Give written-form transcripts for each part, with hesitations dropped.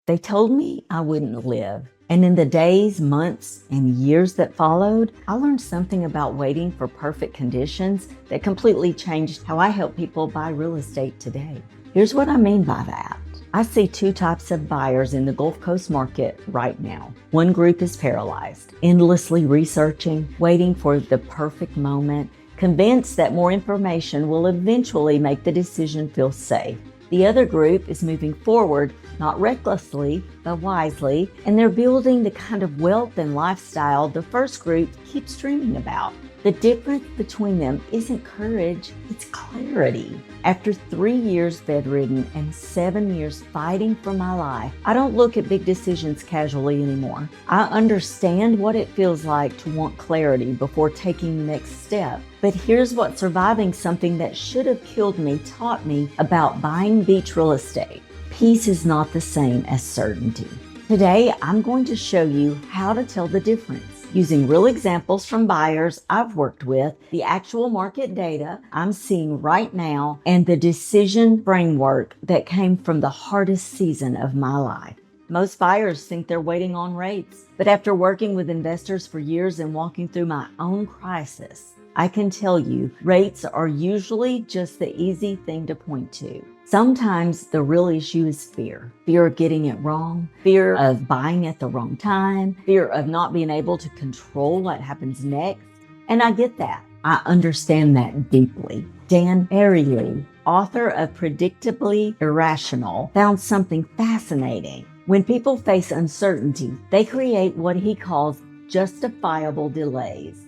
They told me I wouldn't live. And in the days, months, and years that followed, I learned something about waiting for perfect conditions that completely changed how I help people buy real estate today. Here's what I mean by that. I see two types of buyers in the Gulf Coast market right now. One group is paralyzed, endlessly researching, waiting for the perfect moment, convinced that more information will eventually make the decision feel safe. The other group is moving forward, not recklessly, but wisely, and they're building the kind of wealth and lifestyle the first group keeps dreaming about. The difference between them isn't courage, it's clarity. After 3 years bedridden and 7 years fighting for my life, I don't look at big decisions casually anymore. I understand what it feels like to want clarity before taking the next step. But here's what surviving something that should have killed me taught me about buying beach real estate. Peace is not the same as certainty. Today, I'm going to show you how to tell the difference using real examples from buyers I've worked with, the actual market data I'm seeing right now, and the decision framework that came from the hardest season of my life. Most buyers think they're waiting on rates, but after working with investors for years and walking through my own crisis, I can tell you rates are usually just the easy thing to point to. Sometimes the real issue is fear. Fear of getting it wrong, fear of buying at the wrong time, fear of not being able to control what happens next. And I get that. I understand that deeply. Dan Ariely, author of Predictably Irrational, found something fascinating. When people face uncertainty, they create what he calls justifiable delays.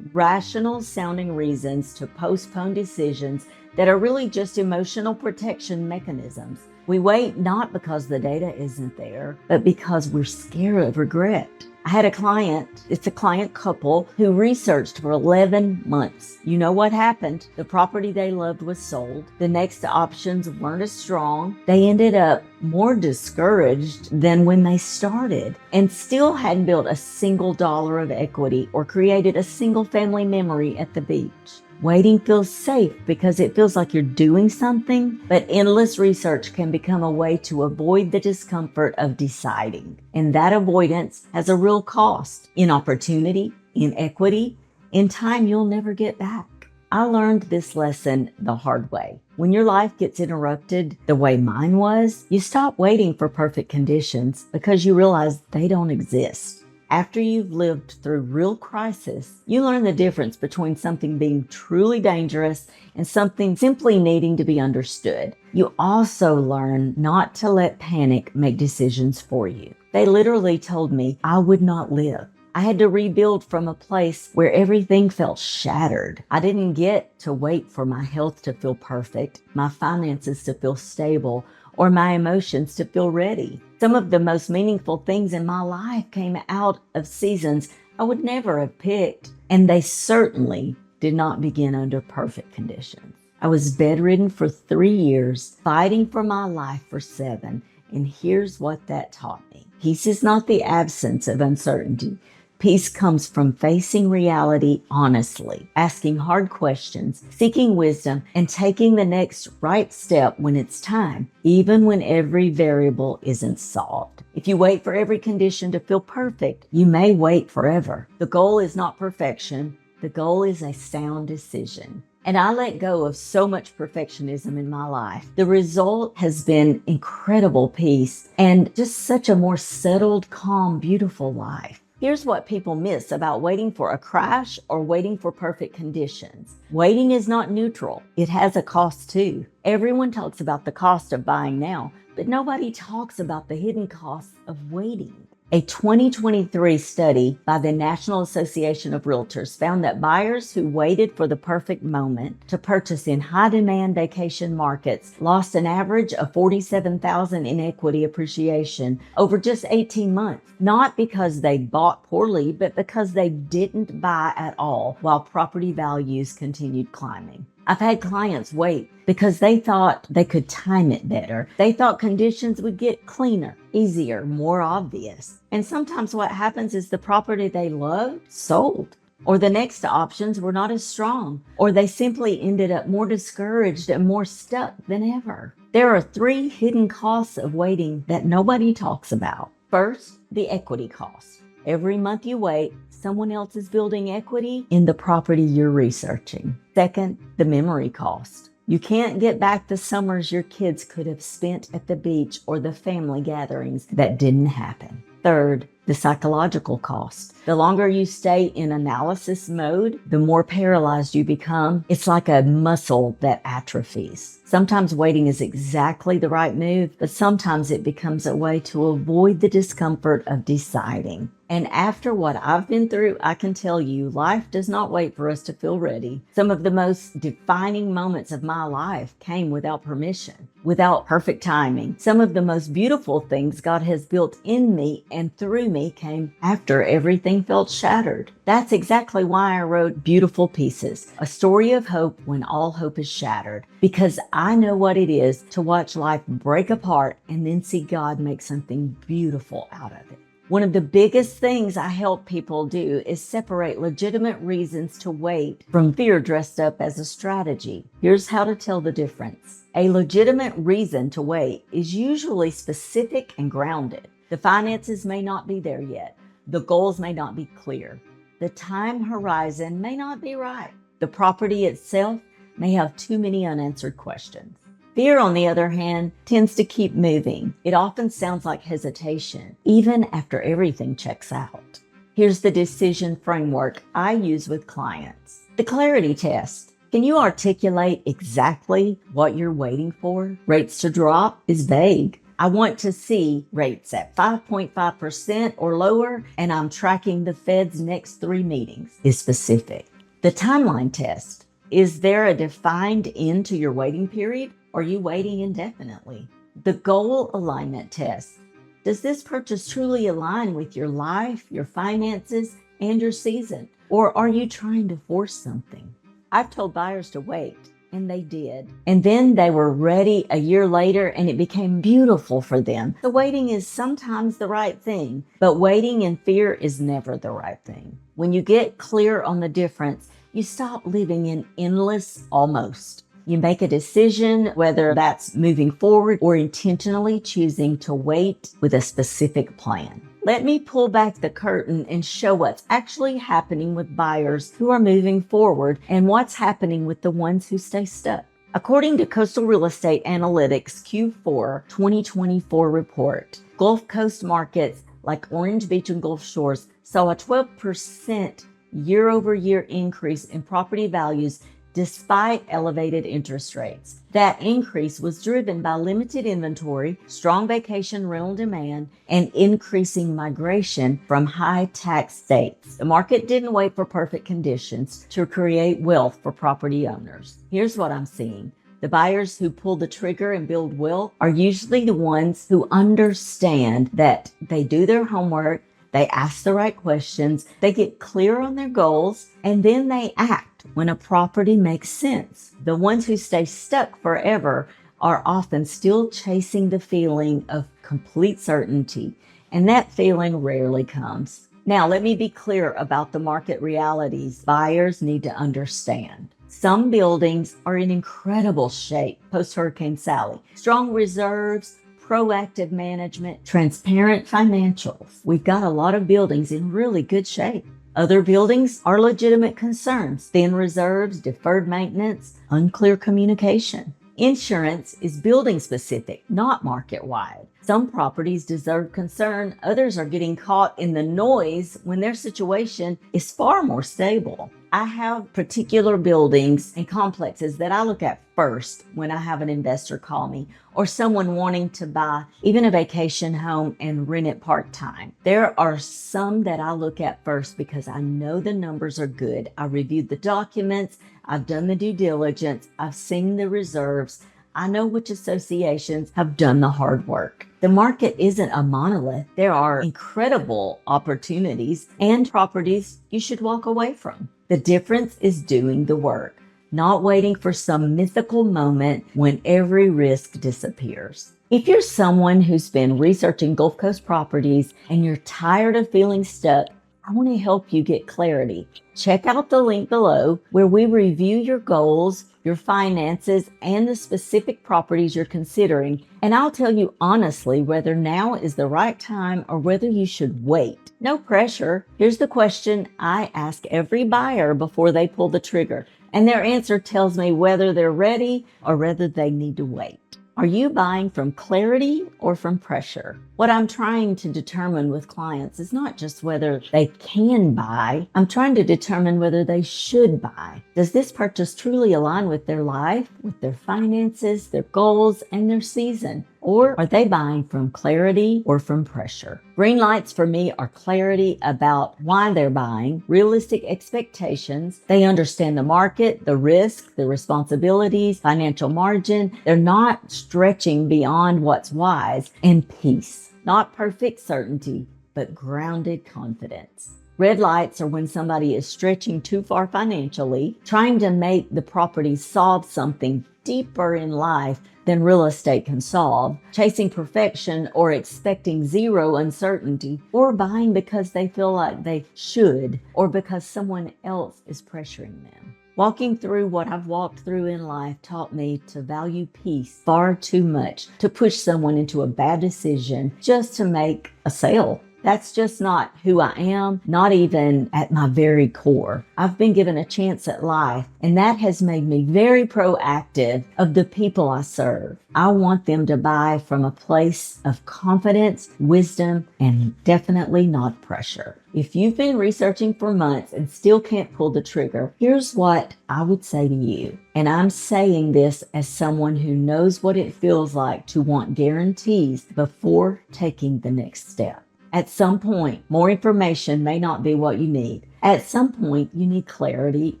Rational sounding reasons to postpone decisions that are really just emotional protection mechanisms. We wait not because the data isn't there, but because we're scared of regret. I had a client, it's a client couple, who researched for 11 months. You know what happened? The property they loved was sold. The next options weren't as strong. They ended up more discouraged than when they started and still hadn't built a single dollar of equity or created a single family memory at the beach. Waiting feels safe because it feels like you're doing something, but endless research can become a way to avoid the discomfort of deciding. And that avoidance has a real cost in opportunity, in equity, in time you'll never get back. I learned this lesson the hard way. When your life gets interrupted the way mine was, you stop waiting for perfect conditions because you realize they don't exist. After you've lived through real crisis, you learn the difference between something being truly dangerous and something simply needing to be understood. You also learn not to let panic make decisions for you. They literally told me I would not live. I had to rebuild from a place where everything felt shattered. I didn't get to wait for my health to feel perfect, my finances to feel stable, or my emotions to feel ready. Some of the most meaningful things in my life came out of seasons I would never have picked, and they certainly did not begin under perfect conditions. I was bedridden for 3 years, fighting for my life for 7, and here's what that taught me. Peace is not the absence of uncertainty. Peace comes from facing reality honestly, asking hard questions, seeking wisdom, and taking the next right step when it's time, even when every variable isn't solved. If you wait for every condition to feel perfect, you may wait forever. The goal is not perfection. The goal is a sound decision. And I let go of so much perfectionism in my life. The result has been incredible peace and just such a more settled, calm, beautiful life. Here's what people miss about waiting for a crash or waiting for perfect conditions. Waiting is not neutral. It has a cost too. Everyone talks about the cost of buying now, but nobody talks about the hidden costs of waiting. A 2023 study by the National Association of Realtors found that buyers who waited for the perfect moment to purchase in high-demand vacation markets lost an average of $47,000 in equity appreciation over just 18 months, not because they bought poorly, but because they didn't buy at all while property values continued climbing. I've had clients wait because they thought they could time it better. They thought conditions would get cleaner, easier, more obvious. And sometimes what happens is the property they loved sold, or the next options were not as strong, or they simply ended up more discouraged and more stuck than ever. There are 3 hidden costs of waiting that nobody talks about. First, the equity cost. Every month you wait, someone else is building equity in the property you're researching. Second, the memory cost. You can't get back the summers your kids could have spent at the beach or the family gatherings that didn't happen. Third, the psychological cost. The longer you stay in analysis mode, the more paralyzed you become. It's like a muscle that atrophies. Sometimes waiting is exactly the right move, but sometimes it becomes a way to avoid the discomfort of deciding. And after what I've been through, I can tell you, life does not wait for us to feel ready. Some of the most defining moments of my life came without permission, without perfect timing. Some of the most beautiful things God has built in me and through me came after everything felt shattered. That's exactly why I wrote Beautiful Pieces, a story of hope when all hope is shattered, because I know what it is to watch life break apart and then see God make something beautiful out of it. One of the biggest things I help people do is separate legitimate reasons to wait from fear dressed up as a strategy. Here's how to tell the difference. A legitimate reason to wait is usually specific and grounded. The finances may not be there yet. The goals may not be clear. The time horizon may not be right. The property itself may have too many unanswered questions. Fear, on the other hand, tends to keep moving. It often sounds like hesitation, even after everything checks out. Here's the decision framework I use with clients. The clarity test. Can you articulate exactly what you're waiting for? Rates to drop is vague. I want to see rates at 5.5% or lower, and I'm tracking the Fed's next 3 meetings is specific. The timeline test. Is there a defined end to your waiting period? Or are you waiting indefinitely? The goal alignment test. Does this purchase truly align with your life, your finances, and your season? Or are you trying to force something? I've told buyers to wait, and they did. And then they were ready a year later, and it became beautiful for them. The waiting is sometimes the right thing, but waiting in fear is never the right thing. When you get clear on the difference, you stop living in endless almost. You make a decision, whether that's moving forward or intentionally choosing to wait with a specific plan. Let me pull back the curtain and show what's actually happening with buyers who are moving forward and what's happening with the ones who stay stuck. According to Coastal Real Estate Analytics Q4 2024 report, Gulf Coast markets like Orange Beach and Gulf Shores saw a 12% year-over-year increase in property values despite elevated interest rates. That increase was driven by limited inventory, strong vacation rental demand, and increasing migration from high-tax states. The market didn't wait for perfect conditions to create wealth for property owners. Here's what I'm seeing. The buyers who pull the trigger and build wealth are usually the ones who understand that they do their homework, they ask the right questions, they get clear on their goals, and then they act when a property makes sense. The ones who stay stuck forever are often still chasing the feeling of complete certainty, and that feeling rarely comes. Now, let me be clear about the market realities buyers need to understand. Some buildings are in incredible shape post-Hurricane Sally. Strong reserves, proactive management, transparent financials. We've got a lot of buildings in really good shape. Other buildings are legitimate concerns: thin reserves, deferred maintenance, unclear communication. Insurance is building specific, not market wide. Some properties deserve concern, others are getting caught in the noise when their situation is far more stable. I have particular buildings and complexes that I look at first when I have an investor call me or someone wanting to buy even a vacation home and rent it part-time. There are some that I look at first because I know the numbers are good. I reviewed the documents, I've done the due diligence, I've seen the reserves. I know which associations have done the hard work. The market isn't a monolith. There are incredible opportunities and properties you should walk away from. The difference is doing the work, not waiting for some mythical moment when every risk disappears. If you're someone who's been researching Gulf Coast properties and you're tired of feeling stuck, I want to help you get clarity. Check out the link below where we review your goals, your finances, and the specific properties you're considering, and I'll tell you honestly whether now is the right time or whether you should wait. No pressure. Here's the question I ask every buyer before they pull the trigger, and their answer tells me whether they're ready or whether they need to wait. Are you buying from clarity or from pressure? What I'm trying to determine with clients is not just whether they can buy. I'm trying to determine whether they should buy. Does this purchase truly align with their life, with their finances, their goals, and their season? Or are they buying from clarity or from pressure? Green lights for me are clarity about why they're buying, realistic expectations. They understand the market, the risk, the responsibilities, financial margin. They're not stretching beyond what's wise, and peace. Not perfect certainty, but grounded confidence. Red lights are when somebody is stretching too far financially, trying to make the property solve something deeper in life than real estate can solve, chasing perfection or expecting zero uncertainty, or buying because they feel like they should, or because someone else is pressuring them. Walking through what I've walked through in life taught me to value peace far too much to push someone into a bad decision just to make a sale. That's just not who I am, not even at my very core. I've been given a chance at life, and that has made me very proactive of the people I serve. I want them to buy from a place of confidence, wisdom, and definitely not pressure. If you've been researching for months and still can't pull the trigger, here's what I would say to you. And I'm saying this as someone who knows what it feels like to want guarantees before taking the next step. At some point, more information may not be what you need. At some point, you need clarity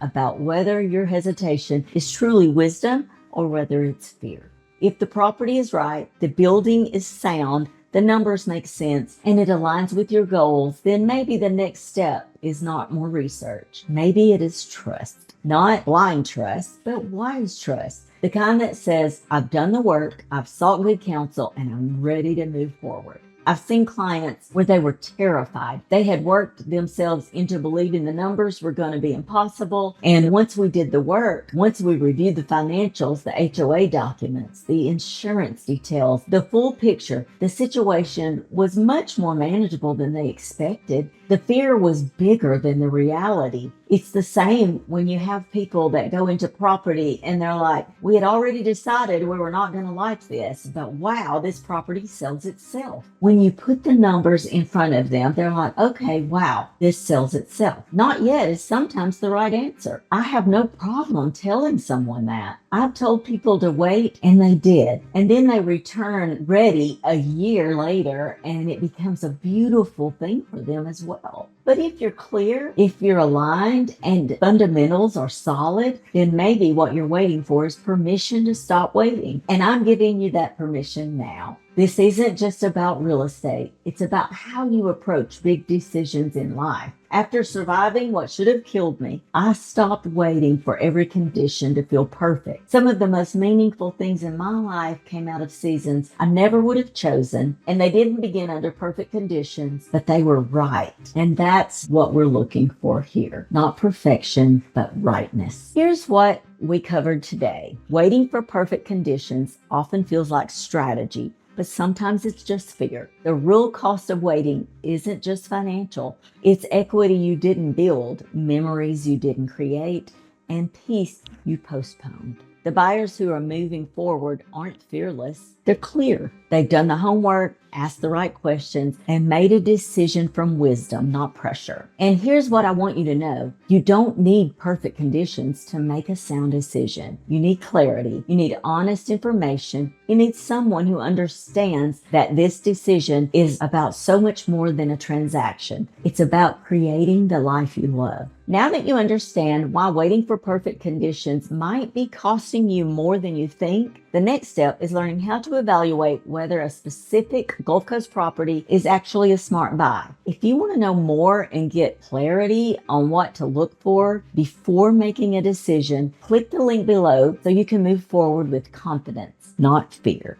about whether your hesitation is truly wisdom or whether it's fear. If the property is right, the building is sound, the numbers make sense, and it aligns with your goals, then maybe the next step is not more research. Maybe it is trust. Not blind trust, but wise trust. The kind that says, I've done the work, I've sought good counsel, and I'm ready to move forward. I've seen clients where they were terrified. They had worked themselves into believing the numbers were going to be impossible. And once we did the work, once we reviewed the financials, the HOA documents, the insurance details, the full picture, the situation was much more manageable than they expected. The fear was bigger than the reality. It's the same when you have people that go into property and they're like, we had already decided we were not going to like this, but wow, this property sells itself. When you put the numbers in front of them, they're like, okay, wow, this sells itself. Not yet is sometimes the right answer. I have no problem telling someone that. I've told people to wait, and they did. And then they return ready a year later, and it becomes a beautiful thing for them as well. But if you're clear, if you're aligned, and fundamentals are solid, then maybe what you're waiting for is permission to stop waiting. And I'm giving you that permission now. This isn't just about real estate. It's about how you approach big decisions in life. After surviving what should have killed me, I stopped waiting for every condition to feel perfect. Some of the most meaningful things in my life came out of seasons I never would have chosen, and they didn't begin under perfect conditions, but they were right. And that's what we're looking for here. Not perfection, but rightness. Here's what we covered today. Waiting for perfect conditions often feels like strategy, but sometimes it's just fear. The real cost of waiting isn't just financial. It's equity you didn't build, memories you didn't create, and peace you postponed. The buyers who are moving forward aren't fearless. They're clear. They've done the homework, asked the right questions, and made a decision from wisdom, not pressure. And here's what I want you to know. You don't need perfect conditions to make a sound decision. You need clarity. You need honest information. You need someone who understands that this decision is about so much more than a transaction. It's about creating the life you love. Now that you understand why waiting for perfect conditions might be costing you more than you think, the next step is learning how to evaluate whether a specific Gulf Coast property is actually a smart buy. If you want to know more and get clarity on what to look for before making a decision, click the link below so you can move forward with confidence, not fear.